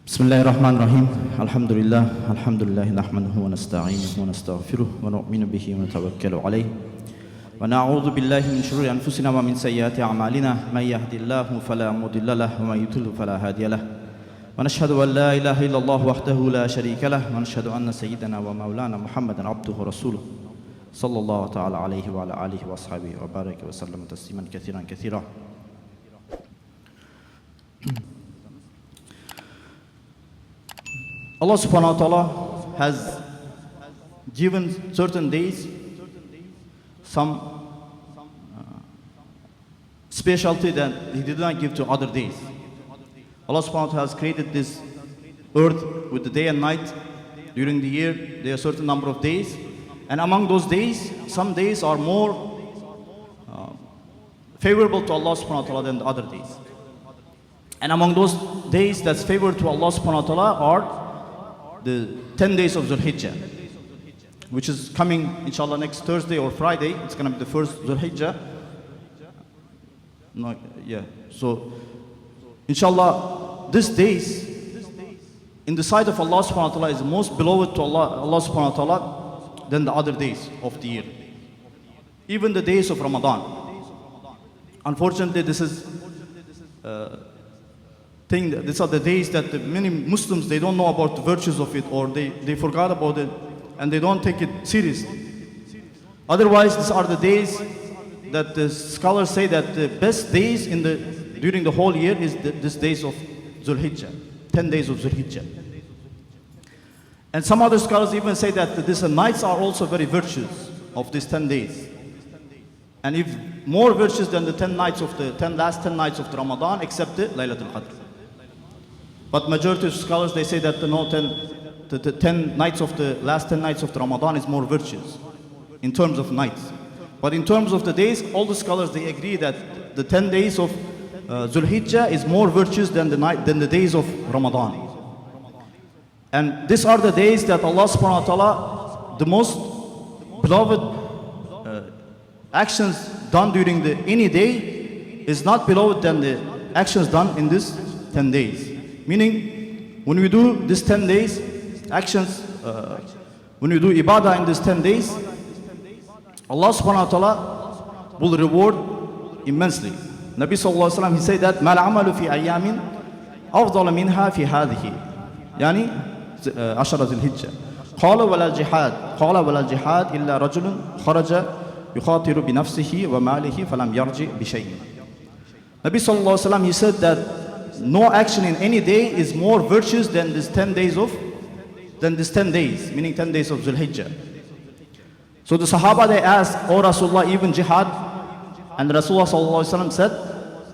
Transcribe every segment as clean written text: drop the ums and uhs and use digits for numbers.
بسم الله الرحمن الرحيم الحمد لله نحمده ونستعينه ونستغفره ونؤمن به ونتوكل عليه ونعوذ بالله من شرور أنفسنا ومن سيئات أعمالنا من يهد الله فلا مضل له ومن يضلل فلا هادي له ونشهد أن لا إله إلا الله وحده لا شريك له ونشهد أن سيدنا ومولانا محمدا عبده ورسوله صلى الله تعالى عليه وعلى آله وأصحابه وبارك وسلم تسليما كثيرا كثيرا. Allah subhanahu wa ta'ala has given certain days some specialty that He did not give to other days. Allah subhanahu wa ta'ala has created this earth with the day and night. During the year, there are a certain number of days. And among those days, some days are more favorable to Allah subhanahu wa ta'ala than the other days. And among those days that's favored to Allah subhanahu wa ta'ala are the 10 days of Zul-Hijjah, which is coming inshallah next Thursday or Friday. It's going to be the first Zul-Hijjah. No, yeah. So inshallah, these days in the sight of Allah subhanahu wa ta'ala is most beloved to Allah subhanahu wa ta'ala than the other days of the year. Even the days of Ramadan. Unfortunately, this is these are the days that many Muslims, they don't know about the virtues of it, or they forgot about it and they don't take it seriously. Otherwise, these are the days that the scholars say that the best days during the whole year is these days of Zul-Hijjah, 10 days of Zul-Hijjah. And some other scholars even say that these nights are also very virtuous of these 10 days. And if more virtuous than the 10 nights of the last 10 nights of the Ramadan, except the Laylatul Qadr. But majority of scholars, they say that the 10 nights of the last 10 nights of the Ramadan is more virtuous in terms of nights. But in terms of the days, all the scholars, they agree that the 10 days of Zul-Hijjah is more virtuous than the days of Ramadan. And these are the days that Allah subhanahu wa ta'ala, the most beloved actions done during any day is not beloved than the actions done in these 10 days. Meaning, when we do these 10 days actions, when we do ibadah in these 10 days, Allah subhanahu wa ta'ala will reward immensely. Nabi sallallahu alayhi wa sallam, he said that مَا الْعَمَلُ فِي أَيَّامٍ أَفْضَلَ مِنْهَا فِي هَذِهِ يعني عشر ذي الحجة قال ولا الجهاد إلا رجل خرج يخاطر بنفسه وماله فلم يرجع بشيء. Nabi sallallahu alayhi wa sallam, he said that no action in any day is more virtuous than these 10 days, meaning 10 days of Zul-Hijjah. So the Sahaba, they asked, "O Rasulullah, even jihad?" And Rasulullah sallallahu alayhi wa sallam said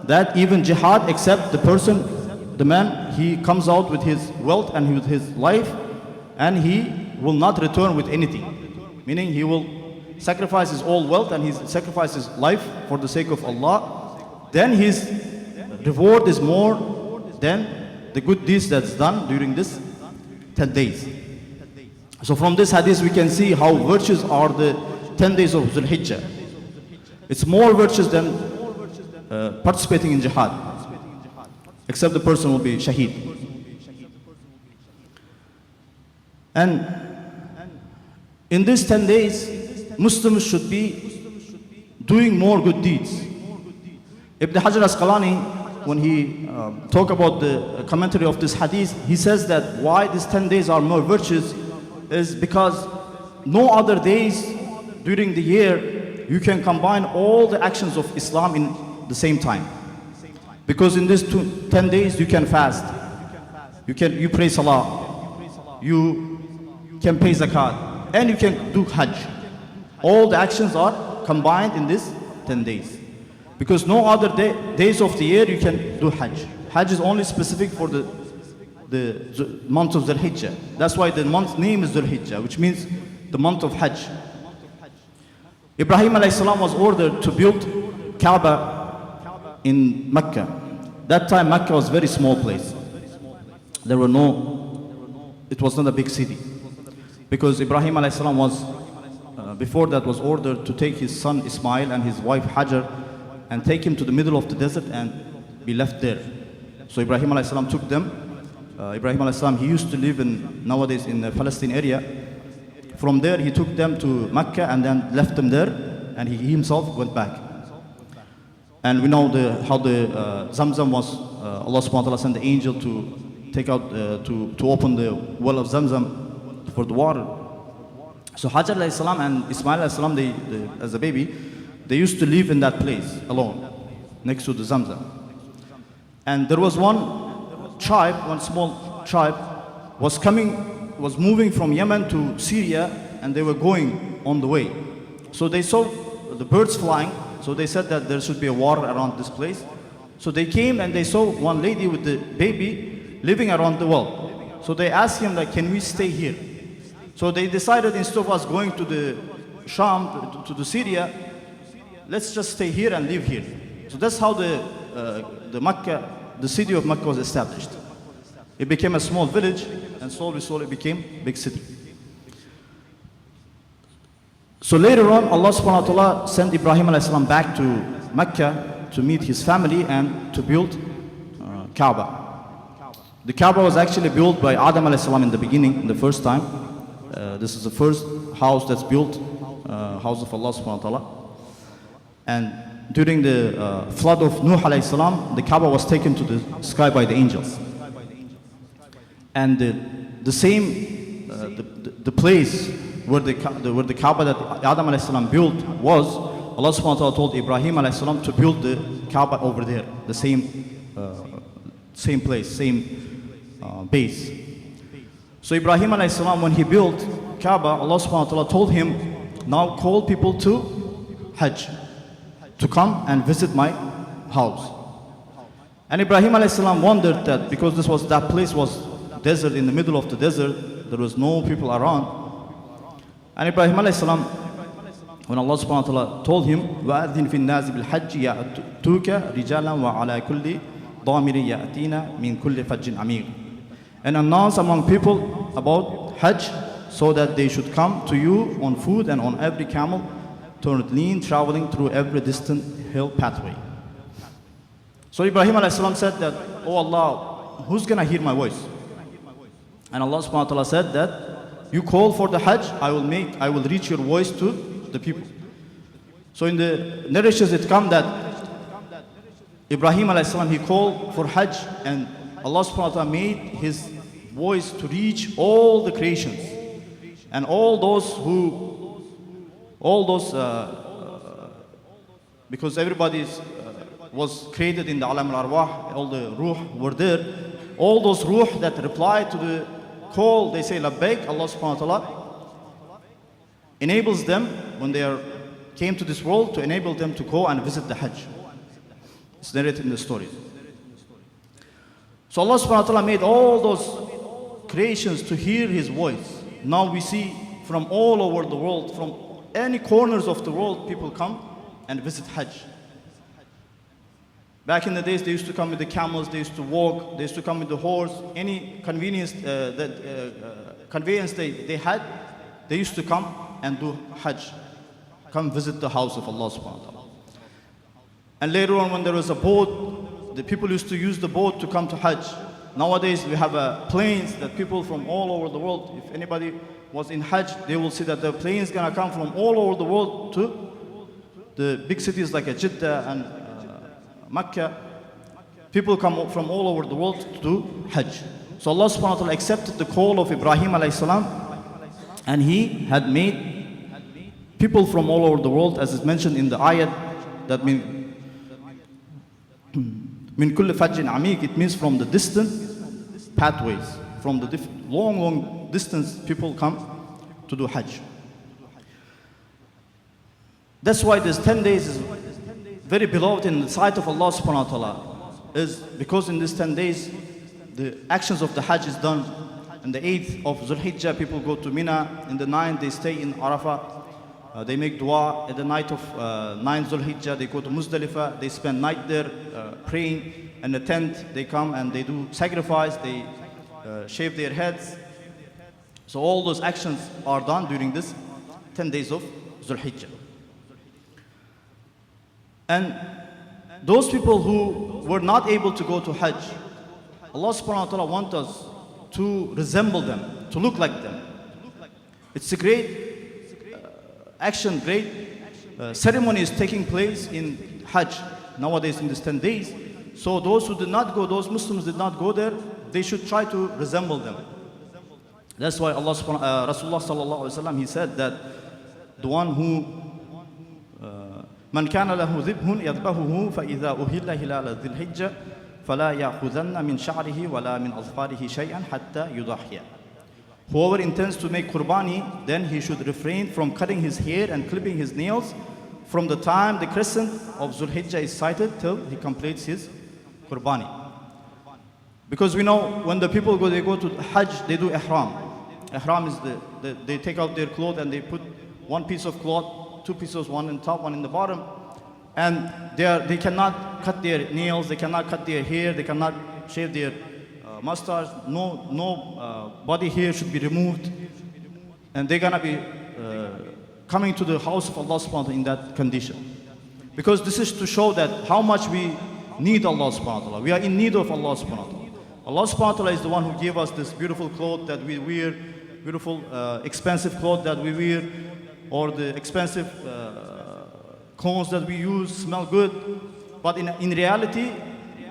that even jihad, except the man, he comes out with his wealth and with his life, and he will not return with anything. Meaning he will sacrifice his all wealth and he sacrifices his life for the sake of Allah. Then his reward is more than the good deeds that's done during this 10 days. So from this hadith we can see how virtuous are the 10 days of Zul-Hijjah. It's more virtuous than participating in jihad, except the person will be shaheed. And in these 10 days, Muslims should be doing more good deeds. Ibn Hajar Asqalani, when he talked about the commentary of this hadith, he says that why these 10 days are more virtuous is because no other days during the year you can combine all the actions of Islam in the same time. Because in these 10 days you can fast, you pray salah, you can pay zakat, and you can do hajj. All the actions are combined in these 10 days. Because no other days of the year you can do hajj. Hajj is only specific for the month of Zul-Hijjah. That's why the month's name is Zul-Hijjah, which means the month of hajj. Ibrahim alayhi salam was ordered to build Kaaba in Mecca. That time Mecca was a very small place. It was not a big city. Because Ibrahim alayhi salam was, before that was ordered to take his son Ismail and his wife Hajar and take him to the middle of the desert and be left there. So Ibrahim alayhi salam took them Ibrahim alayhi salam, he used to live nowadays in the Palestine area. From there, he took them to Mecca and then left them there, and he himself went back. And we know how the Zamzam was, Allah subhanahu wa ta'ala sent the angel to take out, to open the well of Zamzam for the water. So Hajar alayhi salam and Ismail alayhi salam, as a baby, they used to live in that place alone, next to the Zamzam. And there was one small tribe, was moving from Yemen to Syria, and they were going on the way. So they saw the birds flying, so they said that there should be a water around this place. So they came and they saw one lady with the baby living around the well. So they asked him, like, can we stay here? So they decided, instead of us going to the Sham, to the Syria, let's just stay here and live here. So that's how the city of Mecca was established. It became a small village, and slowly it became a big city. So later on, Allah subhanahu wa ta'ala sent Ibrahim alayhi salam back to Mecca to meet his family and to build Kaaba. The Kaaba was actually built by Adam alayhi salam in the beginning, in the first time. This is the first house that's built, house of Allah subhanahu wa ta'ala. And during the flood of Nuh alayhi salam, the Kaaba was taken to the sky by the angels. And the same, the place where the Kaaba that Adam alayhi salam built was, Allah subhanahu wa ta'ala told Ibrahim alayhi salam to build the Kaaba over there, the same place, same base. So Ibrahim alayhi salam, when he built Kaaba, Allah subhanahu wa ta'ala told him, now call people to Hajj, to come and visit my house. And Ibrahim alayhi salam wondered that, because that place was desert, in the middle of the desert, there was no people around. And Ibrahim alayhi salam, when Allah subhanahu wa ta'ala told him, وَأَذِّنْ فِي النَّاسِ بِالْحَجِّ يَأْتُوكَ رِجَالًا وَعَلَى كُلِّ ضَامِرٍ يَأْتِينَ مِنْ كُلِّ فَجٍّ عَمِيقٍ, and announce among people about Hajj, so that they should come to you on foot and on every camel, turned lean, traveling through every distant hill pathway. So Ibrahim alayhi salam said that, oh Allah, who's gonna hear my voice? And Allah subhanahu wa ta'ala said that, you call for the Hajj, I will reach your voice to the people. So in the narrations it comes that Ibrahim alayhi salam, he called for Hajj, and Allah subhanahu wa ta'ala made his voice to reach all the creations. And because everybody was created in the alam al-arwah, all the ruh were there. All those ruh that replied to the call, they say labbaik, Allah subhanahu wa ta'ala enables them, when they came to this world, to enable them to go and visit the Hajj. It's narrated in the story. So Allah subhanahu wa ta'ala made all those creations to hear his voice. Now we see from all over the world, from any corners of the world, people come and visit Hajj. Back in the days, they used to come with the camels, they used to walk, they used to come with the horse, any convenience conveyance they had, they used to come and do Hajj, come visit the house of Allah subhanahu wa ta'ala. And later on, when there was a boat, the people used to use the boat to come to Hajj. Nowadays, we have planes that people from all over the world, if anybody was in Hajj, they will see that the plane is going to come from all over the world to the big cities like Jeddah and Mecca. People come from all over the world to do Hajj. So Allah subhanahu wa ta'ala accepted the call of Ibrahim alayhi salam, and he had made people from all over the world, as is mentioned in the ayat, that min kulli fajjin amiq, it means from the distant pathways, from the long distance people come to do Hajj. That's why this 10 days is very beloved in the sight of Allah subhanahu wa ta'ala, is because in these 10 days the actions of the Hajj is done. On the 8th of Zul-Hijjah, people go to Mina. In the 9th, they stay in Arafah. They make dua. At the night of 9th Zul-Hijjah, they go to Muzdalifah. They spend night there praying. And the 10th, they come and they do sacrifice. They shave their heads. So all those actions are done during this 10 days of Zul-Hijjah. And those people who were not able to go to Hajj, Allah subhanahu wa ta'ala wants us to resemble them, to look like them. It's a great action, great ceremony is taking place in Hajj nowadays in these 10 days. So those who did not go, those Muslims did not go there, they should try to resemble them. That's why Rasulullah sallallahu alaihi wasallam, he said that the one who من كان له ذبح يذبحه فإذا أهل هلال ذي الحجة فلا يأخذن من شعره ولا من أظفاره شيئا حتى يضحي. Whoever intends to make qurbani, then he should refrain from cutting his hair and clipping his nails from the time the crescent of Zul-Hijjah is sighted till he completes his qurbani. Because we know when the people go, they go to Hajj, they do ihram. Ihram is they take out their clothes and they put one piece of cloth, two pieces, one in top, one in the bottom. And they cannot cut their nails, they cannot cut their hair, they cannot shave their mustache, no body hair should be removed. And they're gonna be coming to the house of Allah subhanahu wa ta'ala in that condition. Because this is to show that how much we need Allah subhanahu wa ta'ala. We are in need of Allah subhanahu wa ta'ala. Allah subhanahu wa ta'ala is the one who gave us this beautiful clothes that we wear, beautiful expensive clothes that we wear, or the expensive clothes that we use smell good. But in reality,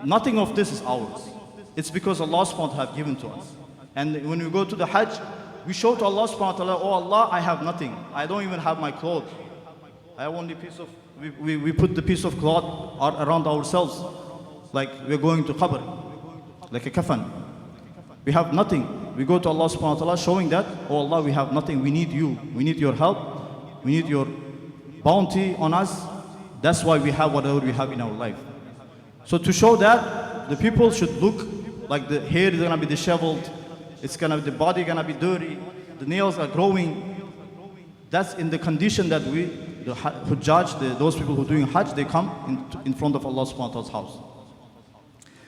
nothing of this is ours. It's because Allah subhanahu wa ta'ala have given to us. And when we go to the Hajj, we show to Allah subhanahu wa ta'ala, oh Allah, I have nothing. I don't even have my clothes. I have only piece of, we put the piece of cloth around ourselves, like we're going to qabr, like a kafan. We have nothing. We go to Allah subhanahu wa ta'ala showing that, oh Allah, we have nothing. We need you. We need your help. We need your bounty on us. That's why we have whatever we have in our life. So to show that, the people should look like the hair is gonna be disheveled, the body gonna be dirty, the nails are growing. That's in the condition that the Hujjaj, those people who are doing Hajj, they come in front of Allah subhanahu wa ta'ala's house.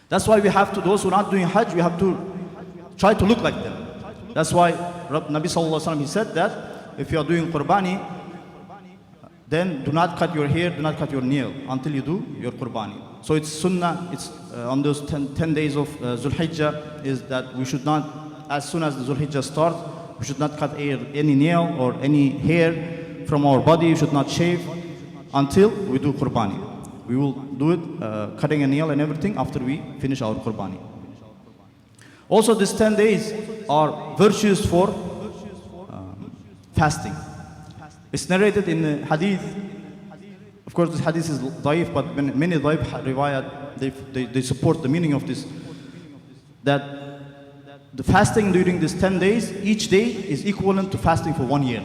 That's why we have to, those who are not doing Hajj, we have to try to look like them. That's why Nabi sallallahu alaihi wasallam, he said that if you are doing qurbani, then do not cut your hair, do not cut your nail until you do your qurbani. So it's sunnah, it's on those 10 days of Zul-Hijjah, is that we should not, as soon as the Zul-Hijjah starts, we should not cut any nail or any hair from our body. We should not shave until we do qurbani. We will do it, cutting a nail and everything, after we finish our qurbani. Also, these 10 days are virtues for fasting. It's narrated in the hadith. Of course, this hadith is daif, but many daif riwayat, they support the meaning of this. That the fasting during these 10 days, each day is equivalent to fasting for 1 year.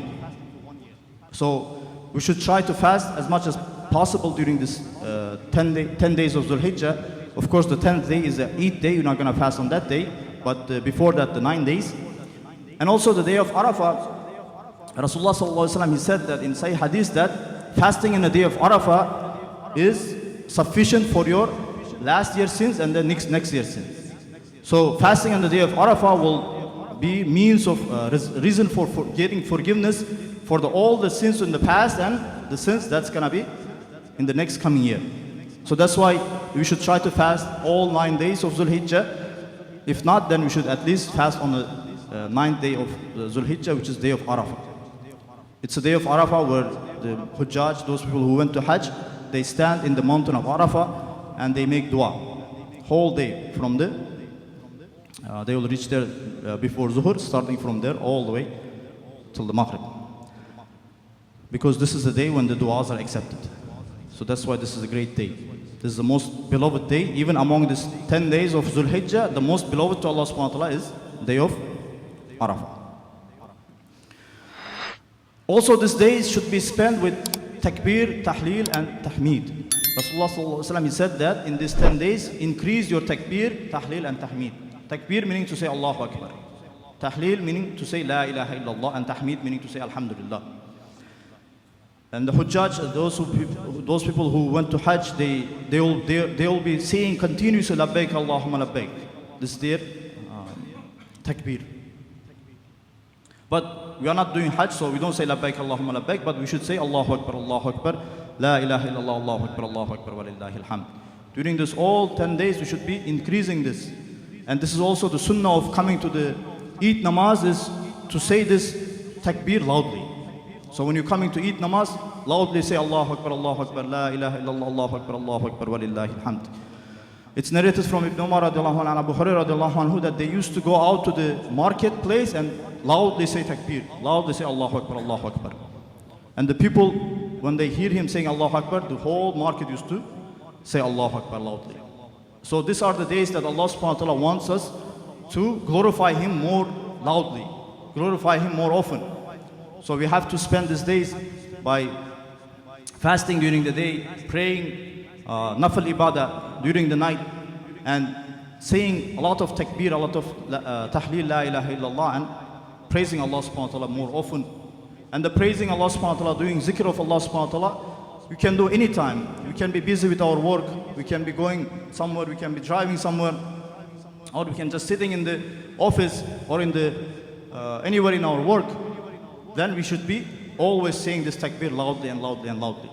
So we should try to fast as much as possible during this 10 days of Zul-Hijjah. Of course, the 10th day is the Eid day. You're not going to fast on that day. But before that, the 9 days. And also the day of Arafah, Rasulullah sallallahu alaihi wasallam, he said that in Sahih Hadith that fasting in the day of Arafah is sufficient for your last year's sins and the next year's sins. So fasting on the day of Arafah will be means of reason for getting forgiveness for all the sins in the past and the sins that's going to be in the next coming year. So that's why we should try to fast all 9 days of Zul-Hijjah. If not, then we should at least fast on the 9th day of Zul-Hijjah, which is day of Arafah. It's a day of Arafah where the Hujjaj, those people who went to Hajj, they stand in the mountain of Arafah and they make dua. Whole day from there. They will reach there before Zuhur, starting from there all the way till the Maghrib. Because this is the day when the du'as are accepted. So that's why this is a great day. This is the most beloved day. Even among these 10 days of Zul-Hijjah, the most beloved to Allah subhanahu wa ta'ala is the day of Arafah. Also, these days should be spent with takbir, tahleel, and tahmeed. Rasulullah sallallahu alaihi wasallam, he said that in these 10 days, increase your takbir, tahleel, and tahmeed. Takbir meaning to say Allahu Akbar. Tahleel meaning to say La ilaha illallah, and tahmeed meaning to say Alhamdulillah. And the Hujjaj, those people who went to Hajj, they will be saying continuously Labbaik Allahumma Labbaik. This is their takbir. But we are not doing Hajj, so we don't say Labbaik Allahumma Labbaik, but we should say Allahu Akbar, La ilaha illallah, Allahu Akbar, wa lillahi alhamd. During this all 10 days, we should be increasing this. And this is also the sunnah of coming to the Eid namaz, is to say this takbir loudly. So when you're coming to Eid namaz, loudly say Allahu Akbar, La ilaha illallah, Allahu Akbar, walillahi alhamd. It's narrated from Ibn Umar radiallahu anhu and Abu Hurairah radiallahu anhu that they used to go out to the marketplace and loudly say takbir, loudly say Allahu Akbar, Allahu Akbar. And the people, when they hear him saying Allahu Akbar, the whole market used to say Allahu Akbar loudly. So these are the days that Allah subhanahu wa ta'ala wants us to glorify Him more loudly, glorify Him more often. So we have to spend these days by fasting during the day, praying nafal ibadah during the night, and saying a lot of takbir, a lot of tahleel, la ilaha illallah, and praising Allah subhanahu wa ta'ala more often. And the praising Allah subhanahu wa ta'ala, doing zikr of Allah subhanahu wa ta'ala, we can do anytime. We can be busy with our work, we can be going somewhere, we can be driving somewhere, or we can just sitting in the office or in the anywhere in our work. Then we should be always saying this takbir loudly and loudly and loudly.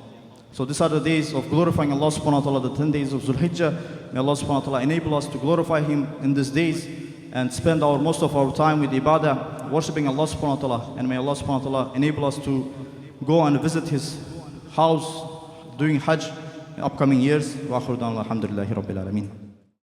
So these are the days of glorifying Allah subhanahu wa ta'ala, the 10 days of Zul-Hijjah. May Allah subhanahu wa ta'ala enable us to glorify Him in these days and spend most of our time with ibadah, worshipping Allah subhanahu wa ta'ala. And may Allah subhanahu wa ta'ala enable us to go and visit His house doing Hajj in upcoming years. Wa akhiru da'wana alhamdulillahi rabbil alameen.